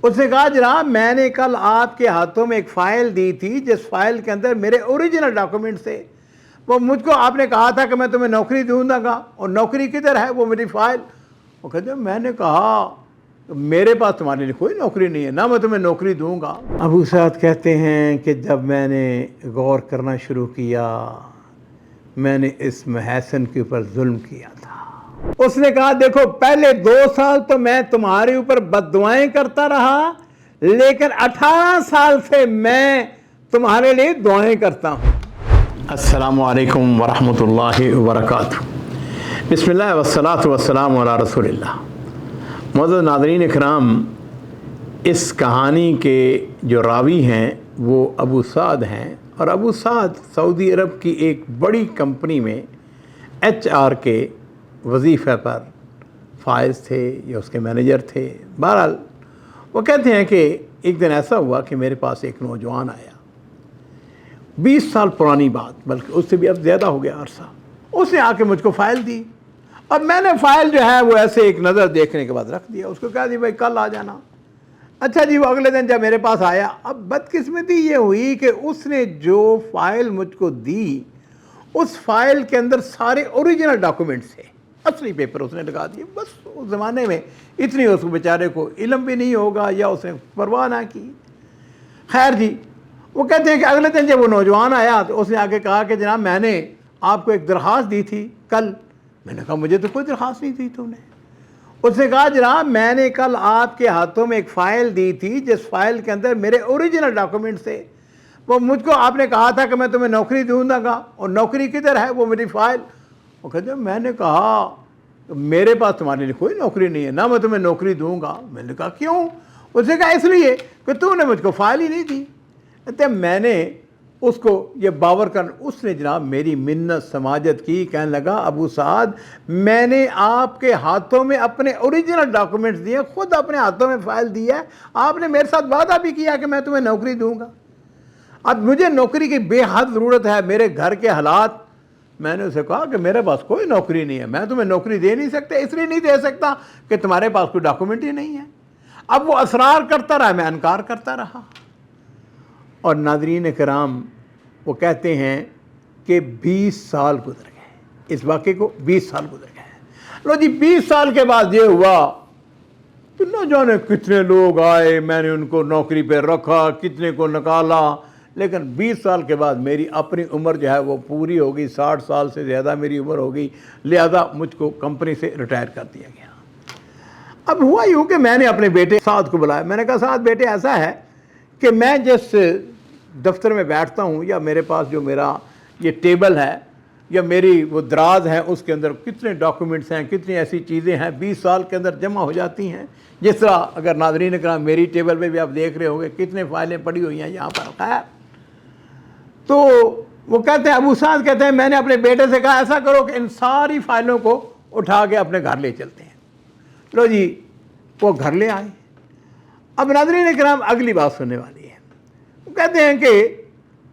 اس نے کہا جناب میں نے کل آپ کے ہاتھوں میں ایک فائل دی تھی جس فائل کے اندر میرے اوریجنل ڈاکومنٹ تھے، وہ مجھ کو آپ نے کہا تھا کہ میں تمہیں نوکری دوں گا، اور نوکری کدھر ہے؟ وہ میری فائل۔ وہ کہتے ہیں میں نے کہا میرے پاس تمہارے لیے کوئی نوکری نہیں ہے، نہ میں تمہیں نوکری دوں گا۔ ابو سعد کہتے ہیں کہ جب میں نے غور کرنا شروع کیا میں نے اس محسن کے اوپر ظلم کیا تھا۔ اس نے کہا دیکھو پہلے 2 سال تو میں تمہارے اوپر بد دعائیں کرتا رہا، لیکن 18 سال سے میں تمہارے لیے دعائیں کرتا ہوں۔ السلام علیکم ورحمۃ اللہ وبرکاتہ۔ بسم اللہ والصلاۃ والسلام علی رسول اللہ۔ معزز ناظرین اکرام، اس کہانی کے جو راوی ہیں وہ ابو سعد ہیں، اور ابو سعد سعودی عرب کی ایک بڑی کمپنی میں HR کے وظیفے پر فائز تھے یا اس کے مینیجر تھے۔ بہرحال وہ کہتے ہیں کہ ایک دن ایسا ہوا کہ میرے پاس ایک نوجوان آیا، 20 سال پرانی بات، بلکہ اس سے بھی اب زیادہ ہو گیا عرصہ۔ اس نے آ کے مجھ کو فائل دی، اور میں نے فائل جو ہے وہ ایسے ایک نظر دیکھنے کے بعد رکھ دیا۔ اس کو کہا جی بھائی کل آ جانا۔ اچھا جی، وہ اگلے دن جب میرے پاس آیا، اب بدقسمتی یہ ہوئی کہ اس نے جو فائل مجھ کو دی اس فائل کے اندر سارے اوریجنل ڈاکومنٹس تھے، اصلی پیپر اس نے لگا دیے۔ بس اس زمانے میں اتنی اس بیچارے کو علم بھی نہیں ہوگا یا اس نے پرواہ نہ کی۔ خیر جی، وہ کہتے ہیں کہ اگلے دن جب وہ نوجوان آیا تو اس نے آگے کہا کہ جناب میں نے آپ کو ایک درخواست دی تھی کل۔ میں نے کہا مجھے تو کوئی درخواست نہیں دی تم نے۔ اس نے کہا جناب میں نے کل آپ کے ہاتھوں میں ایک فائل دی تھی جس فائل کے اندر میرے اوریجنل ڈاکومنٹس تھے، وہ مجھ کو آپ نے کہا تھا کہ میں تمہیں نوکری دوں گا، اور نوکری کدھر ہے؟ وہ میری فائل۔ وہ کہتے ہیں میں نے کہا میرے پاس تمہارے لیے کوئی نوکری نہیں ہے، نہ میں تمہیں نوکری دوں گا۔ میں نے کہا کیوں؟ اس نے کہا اس لیے کہ تم نے مجھ کو فائل ہی نہیں دی۔ کہتے ہیں میں نے اس کو یہ باور کر، اس نے جناب میری منت سماجت کی، کہنے لگا ابو سعد میں نے آپ کے ہاتھوں میں اپنے اوریجنل ڈاکومنٹس دیے، خود اپنے ہاتھوں میں فائل دی ہے، آپ نے میرے ساتھ وعدہ بھی کیا کہ میں تمہیں نوکری دوں گا۔ اب مجھے نوکری کی بے حد ضرورت ہے، میرے گھر کے حالات۔ میں نے اسے کہا کہ میرے پاس کوئی نوکری نہیں ہے، میں تمہیں نوکری دے نہیں سکتا، اس لیے نہیں دے سکتا کہ تمہارے پاس کوئی ڈاکومنٹ ہی نہیں ہے۔ اب وہ اصرار کرتا رہا، میں انکار کرتا رہا۔ اور ناظرین کرام، وہ کہتے ہیں کہ 20 سال گزر گئے، اس واقعے کو 20 سال گزر گئے۔ لو جی 20 سال کے بعد یہ ہوا تو نہ جانے کتنے لوگ آئے، میں نے ان کو نوکری پہ رکھا، کتنے کو نکالا، لیکن 20 سال کے بعد میری اپنی عمر جو ہے وہ پوری ہو گئی، 60 سال سے زیادہ میری عمر ہو گئی، لہذا مجھ کو کمپنی سے ریٹائر کر دیا گیا۔ اب ہوا یوں کہ میں نے اپنے بیٹے سعد کو بلایا، میں نے کہا سعد بیٹے ایسا ہے کہ میں جس دفتر میں بیٹھتا ہوں یا میرے پاس جو میرا یہ ٹیبل ہے یا میری وہ دراز ہے، اس کے اندر کتنے ڈاکومنٹس ہیں، کتنی ایسی چیزیں ہیں 20 سال کے اندر جمع ہو جاتی ہیں۔ جس طرح اگر ناظرین کرام میری ٹیبل پہ بھی آپ دیکھ رہے ہوں گے کتنے فائلیں پڑی ہوئی ہیں یہاں پر۔ خیر تو وہ کہتے ہیں ابو سعد کہتے ہیں میں نے اپنے بیٹے سے کہا ایسا کرو کہ ان ساری فائلوں کو اٹھا کے اپنے گھر لے چلتے ہیں۔ لو جی وہ گھر لے آئے۔ اب ناظرین کرام اگلی بات سننے والی ہے۔ وہ کہتے ہیں کہ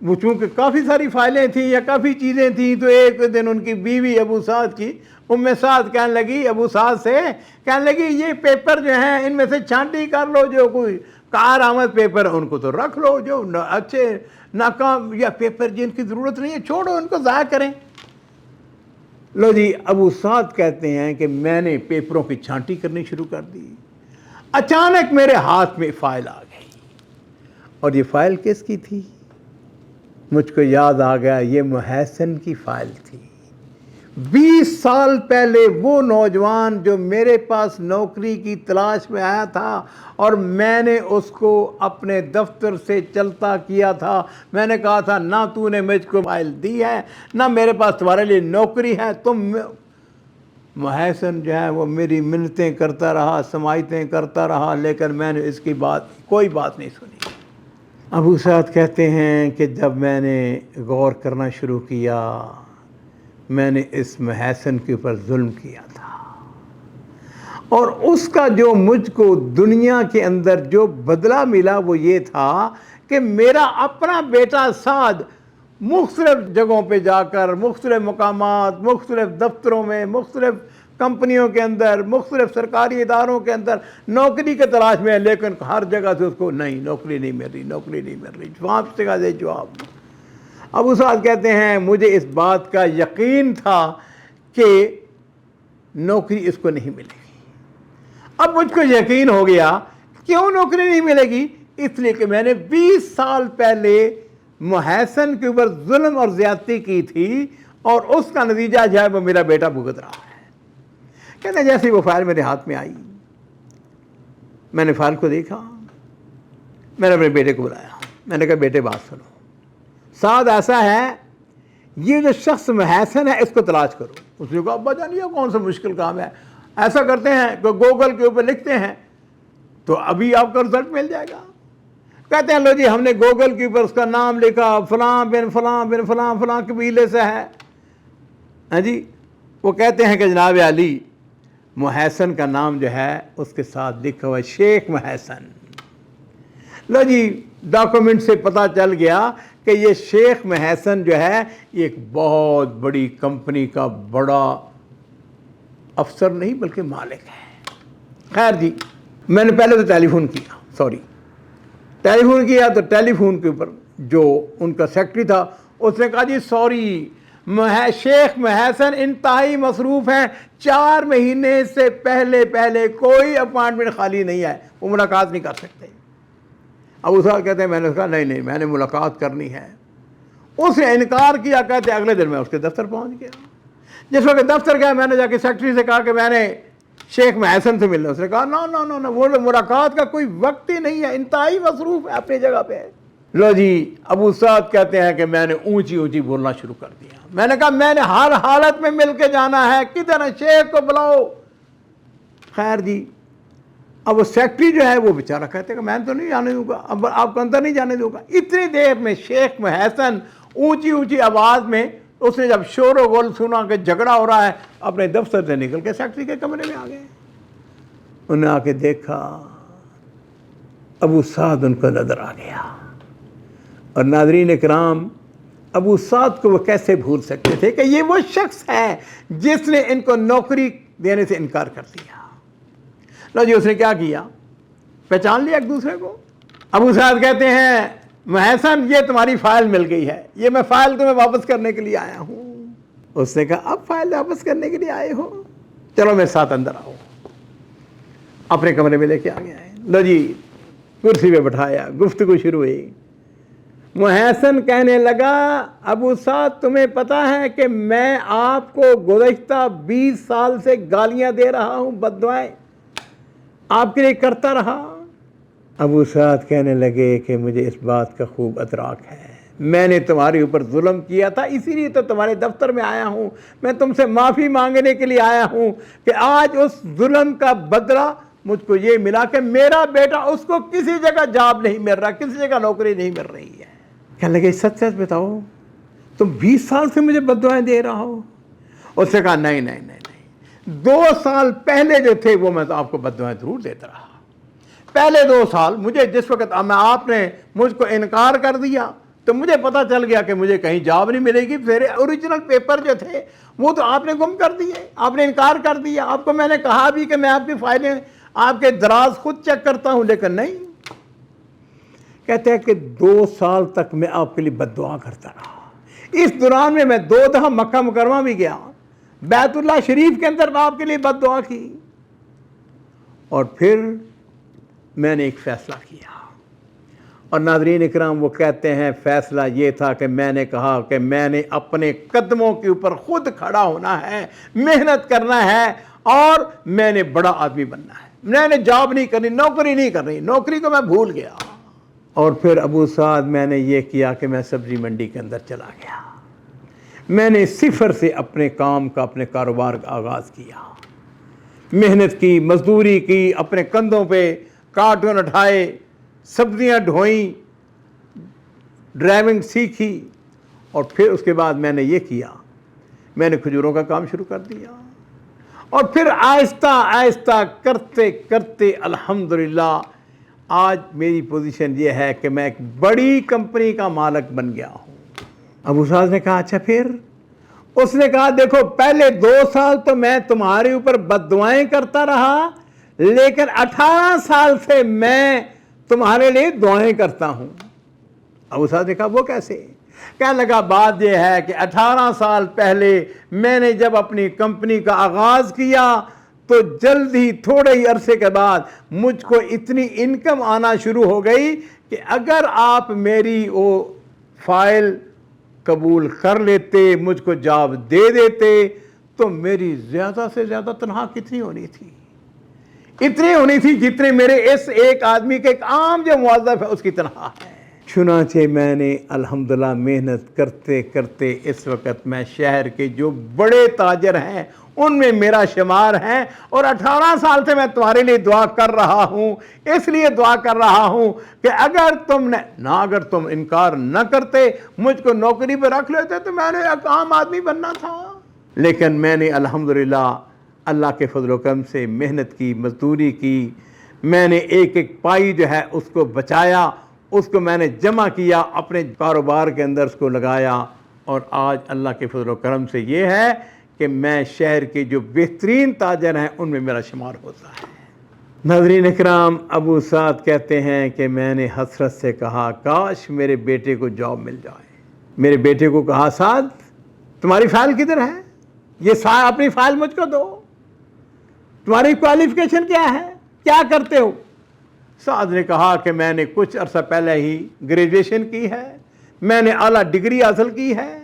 وہ چونکہ کافی ساری فائلیں تھیں یا کافی چیزیں تھیں، تو ایک دن ان کی بیوی ابو سعد کی ام سعد کہنے لگی ابو سعد سے، کہنے لگی یہ پیپر جو ہیں ان میں سے چھانٹی کر لو، جو کوئی کارآمد پیپر ان کو تو رکھ لو، جو اچھے ناکام یا پیپر جن کی ضرورت نہیں ہے چھوڑو، ان کو ضائع کریں۔ لو جی ابو سعد کہتے ہیں کہ میں نے پیپروں کی چھانٹی کرنی شروع کر دی، اچانک میرے ہاتھ میں فائل آ گئی، اور یہ فائل کس کی تھی؟ مجھ کو یاد آ گیا یہ محسن کی فائل تھی۔ 20 سال پہلے وہ نوجوان جو میرے پاس نوکری کی تلاش میں آیا تھا، اور میں نے اس کو اپنے دفتر سے چلتا کیا تھا، میں نے کہا تھا نہ تو نے مجھ کو فائل دی ہے، نہ میرے پاس تمہارے لیے نوکری ہے، تم محسن جو ہے وہ میری منتیں کرتا رہا، سماعتیں کرتا رہا، لیکن میں نے اس کی کوئی بات نہیں سنی۔ ابو سعد کہتے ہیں کہ جب میں نے غور کرنا شروع کیا میں نے اس محسن کے اوپر ظلم کیا تھا، اور اس کا جو مجھ کو دنیا کے اندر جو بدلہ ملا وہ یہ تھا کہ میرا اپنا بیٹا سعد مختلف جگہوں پہ جا کر، مختلف مقامات، مختلف دفتروں میں، مختلف کمپنیوں کے اندر، مختلف سرکاری اداروں کے اندر نوکری کے تلاش میں ہے، لیکن ہر جگہ سے اس کو نہیں، نوکری نہیں مل رہی، نوکری نہیں مل رہی، جواب سے کا دے جواب۔ ابو سعد کہتے ہیں مجھے اس بات کا یقین تھا کہ نوکری اس کو نہیں ملے گی۔ اب مجھ کو یقین ہو گیا کیوں نوکری نہیں ملے گی؟ اس لیے کہ میں نے 20 سال پہلے محسن کے اوپر ظلم اور زیادتی کی تھی، اور اس کا نتیجہ جو ہے وہ میرا بیٹا بھگت رہا ہے۔ کہتے ہیں جیسے وہ فائل میرے ہاتھ میں آئی، میں نے فائل کو دیکھا، میں نے اپنے بیٹے کو بلایا، میں نے کہا بیٹے بات سنو، سعد ایسا ہے، یہ جو شخص محسن ہے اس کو تلاش کرو۔ اس نے کہا ابا جان یہ کون سا مشکل کام ہے، ایسا کرتے ہیں کہ گوگل کے اوپر لکھتے ہیں تو ابھی آپ کو رزلٹ مل جائے گا۔ کہتے ہیں لو جی ہم نے گوگل کے اوپر اس کا نام لکھا، فلاں بن فلاں بن فلاں فلاں قبیلے سے ہے، ہاں جی۔ وہ کہتے ہیں کہ جناب علی محسن کا نام جو ہے اس کے ساتھ لکھا ہوا ہے شیخ محسن۔ لو جی ڈاکومنٹ سے پتہ چل گیا کہ یہ شیخ محسن جو ہے یہ ایک بہت بڑی کمپنی کا بڑا افسر نہیں بلکہ مالک ہے۔ خیر جی میں نے پہلے تو ٹیلی فون کیا تو ٹیلی فون کے اوپر جو ان کا سیکرٹری تھا اس نے کہا جی سوری شیخ محسن انتہائی مصروف ہیں، 4 مہینے سے پہلے کوئی اپوائنٹمنٹ خالی نہیں ہے، وہ ملاقات نہیں کر سکتے۔ ابو سعد کہتے ہیں میں نے کہا نہیں میں نے ملاقات کرنی ہے۔ اس نے انکار کیا، کہتے اگلے دن میں اس کے دفتر پہنچ گیا۔ جس وقت دفتر گیا میں نے جا کے سیکرٹری سے کہا کہ میں نے شیخ محسن سے ملنا۔ اس نے کہا نو وہ ملاقات کا کوئی وقت ہی نہیں ہے، انتہائی مصروف ہے اپنی جگہ پہ۔ لو جی ابو سعد کہتے ہیں کہ میں نے اونچی بولنا شروع کر دیا۔ میں نے کہا میں نے ہر حالت میں مل کے جانا ہے، کدھر ہے شیخ کو بلاؤ۔ خیر جی اب وہ سیکرٹری جو ہے وہ بیچارہ کہتے ہیں کہ میں تو نہیں جانے دوں گا، اب آپ کو اندر نہیں جانے دوں گا۔ اتنی دیر میں شیخ محسن اونچی آواز میں اس نے جب شور و غل سنا کہ جھگڑا ہو رہا ہے، اپنے دفتر سے نکل کے سیکرٹری کے کمرے میں آ گئے۔ انہوں نے آ کے دیکھا ابو سعد ان کو نظر آ گیا۔ اور ناظرین کرام ابو سعد کو وہ کیسے بھول سکتے تھے کہ یہ وہ شخص ہے جس نے ان کو نوکری دینے سے انکار کر دیا۔ لو جی اس نے کیا کیا، پہچان لیا ایک دوسرے کو۔ ابو سعد کہتے ہیں محسن یہ تمہاری فائل مل گئی ہے، یہ میں فائل تمہیں واپس کرنے کے لیے آیا ہوں۔ اس نے کہا اب فائل واپس کرنے کے لیے آئے ہو، چلو میرے ساتھ اندر آؤ۔ اپنے کمرے میں لے کے آ گیا ہے۔ لو جی کرسی پہ بٹھایا، گفتگو شروع ہوئی۔ محسن کہنے لگا ابو سعد تمہیں پتا ہے کہ میں آپ کو گزشتہ 20 سال سے گالیاں دے رہا ہوں، بد دعائیں آپ کے لیے کرتا رہا۔ ابو سعد کہنے لگے کہ مجھے اس بات کا خوب ادراک ہے، میں نے تمہارے اوپر ظلم کیا تھا، اسی لیے تو تمہارے دفتر میں آیا ہوں، میں تم سے معافی مانگنے کے لیے آیا ہوں کہ آج اس ظلم کا بدلہ مجھ کو یہ ملا کہ میرا بیٹا اس کو کسی جگہ جاب نہیں مل رہا، کسی جگہ نوکری نہیں مل رہی ہے۔ کہنے لگے سچ بتاؤ تم 20 سال سے مجھے بد دعائیں دے رہا ہو؟ اس نے کہا نہیں 2 سال پہلے جو تھے وہ میں تو آپ کو بد دعائیں ضرور دیتا رہا۔ پہلے 2 سال مجھے جس وقت آپ نے مجھ کو انکار کر دیا تو مجھے پتا چل گیا کہ مجھے کہیں جاب نہیں ملے گی، میرے اوریجنل پیپر جو تھے وہ تو آپ نے گم کر دیے، آپ نے انکار کر دیا۔ آپ کو میں نے کہا بھی کہ میں آپ کی فائلیں آپ کے دراز خود چیک کرتا ہوں، لیکن نہیں۔ کہتے ہیں کہ 2 سال تک میں آپ کے لیے بد دعا کرتا رہا۔ اس دوران میں 2 دفعہ مکہ مکرمہ بھی گیا، بیت اللہ شریف کے اندر میں آپ کے لیے بد دعا کی، اور پھر میں نے ایک فیصلہ کیا۔ اور ناظرین اکرام وہ کہتے ہیں فیصلہ یہ تھا کہ میں نے کہا کہ میں نے اپنے قدموں کے اوپر خود کھڑا ہونا ہے، محنت کرنا ہے، اور میں نے بڑا آدمی بننا ہے۔ میں نے جاب نہیں کرنی، نوکری نہیں کرنی، نوکری کو میں بھول گیا۔ اور پھر ابو سعد میں نے یہ کیا کہ میں سبزی منڈی کے اندر چلا گیا، میں نے صفر سے اپنے کام کا، اپنے کاروبار کا آغاز کیا، محنت کی، مزدوری کی، اپنے کندھوں پہ کارٹون اٹھائے، سبزیاں ڈھوئیں، ڈرائیونگ سیکھی، اور پھر اس کے بعد میں نے یہ کیا، میں نے کھجوروں کا کام شروع کر دیا، اور پھر آہستہ آہستہ کرتے کرتے الحمدللہ آج میری پوزیشن یہ ہے کہ میں ایک بڑی کمپنی کا مالک بن گیا ہوں۔ ابو سعد نے کہا اچھا پھر؟ اس نے کہا دیکھو پہلے 2 سال تو میں تمہارے اوپر بد دعائیں کرتا رہا، لیکن 18 سال سے میں تمہارے لیے دعائیں کرتا ہوں۔ ابو سعد نے کہا وہ کیسے؟ کہنے لگا بات یہ ہے کہ 18 سال پہلے میں نے جب اپنی کمپنی کا آغاز کیا تو جلد ہی تھوڑے ہی عرصے کے بعد مجھ کو اتنی انکم آنا شروع ہو گئی کہ اگر آپ میری وہ فائل قبول کر لیتے، مجھ کو جاب دے دیتے تو میری زیادہ سے زیادہ تنخواہ کتنی ہونی تھی؟ اتنی ہونی تھی جتنے میرے اس ایک آدمی کے ایک عام جو موظف ہے اس کی تنخواہ ہے۔ چنانچہ میں نے الحمدللہ محنت کرتے کرتے اس وقت میں شہر کے جو بڑے تاجر ہیں ان میں میرا شمار ہے، اور 18 سال سے میں تمہارے لیے دعا کر رہا ہوں، اس لیے دعا کر رہا ہوں کہ اگر تم انکار نہ کرتے، مجھ کو نوکری پہ رکھ لیتے تو میں نے ایک عام آدمی بننا تھا۔ لیکن میں نے الحمدللہ اللہ کے فضل و کرم سے محنت کی، مزدوری کی، میں نے ایک ایک پائی جو ہے اس کو بچایا، اس کو میں نے جمع کیا، اپنے کاروبار کے اندر اس کو لگایا، اور آج اللہ کے فضل و کرم سے یہ ہے کہ میں شہر کے جو بہترین تاجر ہیں ان میں میرا شمار ہوتا ہے۔ ناظرین اکرام، ابو سعد کہتے ہیں کہ میں نے حسرت سے کہا کاش میرے بیٹے کو جاب مل جائے۔ میرے بیٹے کو کہا سعد تمہاری فائل کدھر ہے؟ یہ اپنی فائل مجھ کو دو، تمہاری کوالیفیکیشن کیا ہے، کیا کرتے ہو؟ سعد نے کہا کہ میں نے کچھ عرصہ پہلے ہی گریجویشن کی ہے، میں نے اعلیٰ ڈگری حاصل کی ہے،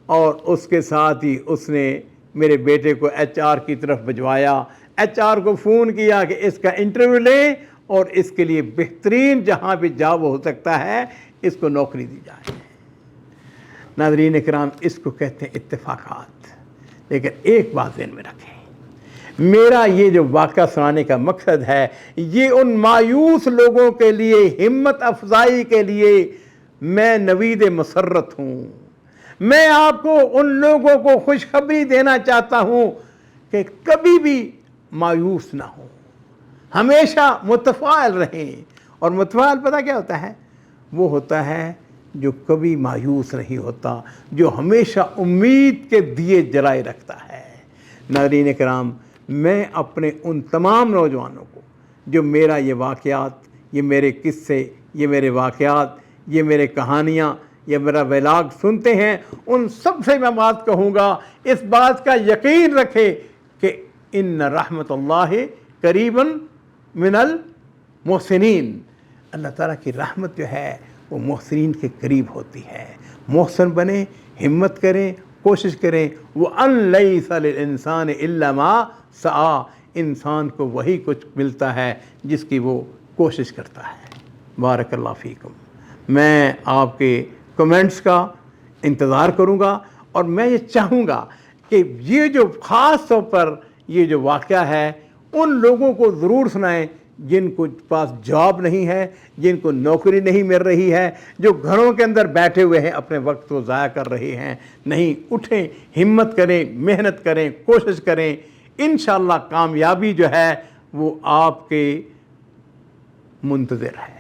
اور اس کے ساتھ ہی اس نے میرے بیٹے کو HR کی طرف بھجوایا، HR کو فون کیا کہ اس کا انٹرویو لیں اور اس کے لیے بہترین جہاں بھی جاب ہو سکتا ہے اس کو نوکری دی جائے۔ ناظرین اکرام، اس کو کہتے ہیں اتفاقات۔ لیکن ایک بات ذہن میں رکھیں، میرا یہ جو واقعہ سنانے کا مقصد ہے یہ ان مایوس لوگوں کے لیے ہمت افزائی کے لیے میں نوید مسرت ہوں۔ میں آپ کو ان لوگوں کو خوشخبری دینا چاہتا ہوں کہ کبھی بھی مایوس نہ ہوں، ہمیشہ متفائل رہیں۔ اور متفائل پتہ کیا ہوتا ہے؟ وہ ہوتا ہے جو کبھی مایوس نہیں ہوتا، جو ہمیشہ امید کے دیے جلائے رکھتا ہے۔ ناظرین کرام، میں اپنے ان تمام نوجوانوں کو جو میرا یہ واقعات، یہ میرے قصے، یہ میرے واقعات، یہ میرے کہانیاں، یہ میرا ویلاگ سنتے ہیں، ان سب سے میں بات کہوں گا، اس بات کا یقین رکھے کہ ان رحمت اللہ قریب من المحسنین، اللہ تعالیٰ کی رحمت جو ہے وہ محسنین کے قریب ہوتی ہے۔ محسن بنیں، ہمت کریں، کوشش کریں۔ وَأَن لَيْسَ لِلْإِنسَانِ إِلَّا مَا سَعَى، انسان کو وہی کچھ ملتا ہے جس کی وہ کوشش کرتا ہے۔ بارک اللہ فیکم۔ میں آپ کے کمنٹس کا انتظار کروں گا، اور میں یہ چاہوں گا کہ یہ جو خاص طور پر یہ جو واقعہ ہے ان لوگوں کو ضرور سنائیں جن کو پاس جاب نہیں ہے، جن کو نوکری نہیں مل رہی ہے، جو گھروں کے اندر بیٹھے ہوئے ہیں، اپنے وقت کو ضائع کر رہے ہیں۔ نہیں، اٹھیں، ہمت کریں، محنت کریں، کوشش کریں، انشاءاللہ کامیابی جو ہے وہ آپ کے منتظر ہے۔